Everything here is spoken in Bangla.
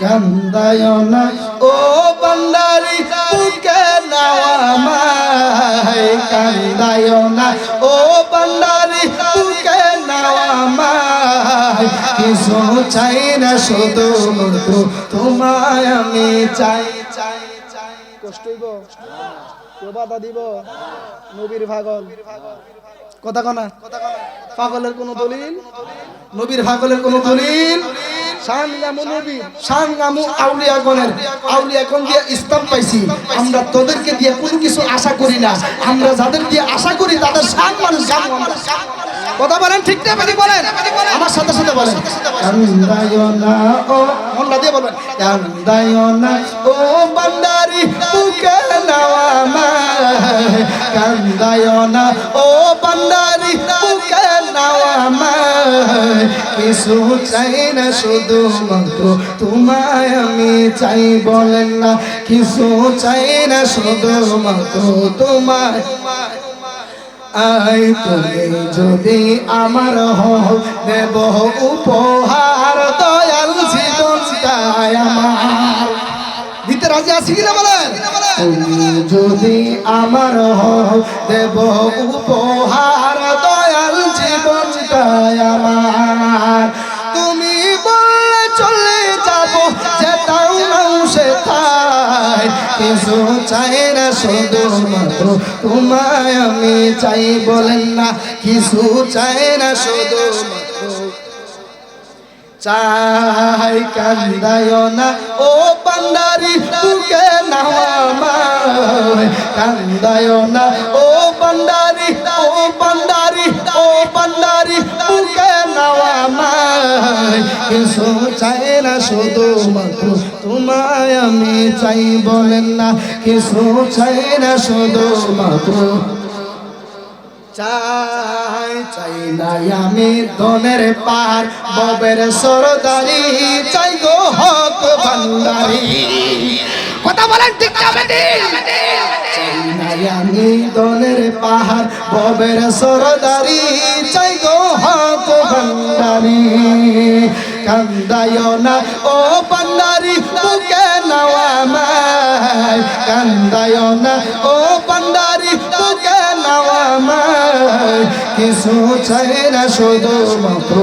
কান্দায় না ও বান্দারি বুকে নাও আমায়, কান্দায় না ও বান্দারি বুকে নাও আমায়, কিছু চাই না শুধু তোমায় আমি চাই। কষ্ট হইব, কেউ বাধা দিব? নবীর পাগল, কথা কনা পাগলের কোন দলিল? নবীর পাগলের কোন দলিল? শানগামু নবী, শানগামু আউলিয়াগণের, আউলিয়াগণ দিয়ে ইসলাম পাইছি। আমরা তোদেরকে দিয়ে কোনো কিছু আশা করি না, আমরা যাদের দিয়ে আশা করি তাদের শান মানুষ গামু আমরা। কথা বলেন ঠিক না বেশি বলেন? আমার সাথে সাথে বলেন, কান্দায় না ও, মনটা দিয়ে বলবেন, কান্দায় না ও বান্দারি বুকে নাও আমায়, কান্দায় না ও বান্দারি বুকে নাও আমায়, কিছু চাই না শুধু মাত্র তোমায় আমি চাই। বলেন না কিছু চাই না শুধু মাত্র তোমায়। আই তুমি যদি আমার হও দেব উপহার, দয়াল জীবনটাই আমার। দিতে রাজি আছি কিনা বলেন? তুমি যদি আমার হও দেব উপহার, দয়াল জীবনটাই আমার। তুমি বললে চলে যাব, যেতাও না সেথায়, কিছু চাই না শুধু মাত্র তোমায় আমি চাই। বলেন না কিছু চাই না শুধু মাত্র চাই। কান্দায় না ও বান্দারি বুকে নাও আমায়, কান্দায় না ও বান্দারি, ও বান্দারি, ও বান্দারি বুকে নাও আমায়, কিছু চাই না শুধু মাত্র তোমায় আমি চাই। বলেন না কিছু চাই না শুধু মাত্র চাই। চাই নাই আমি ধনের পার ববের সরদারি, চাই গো হক ভান্ডারি। কথা বলেন ঠিক না বেটি? চাই নাই আমি ধনের পাহাড় ববের সরদারি, চাই গো হক ভান্ডারি। কান্দায় না ও বান্দারি বুকে নাও আমায়, কান্দায় না ও বান্দারি বুকে নাও আমায়, কিছু চাই না শুধু মাত্র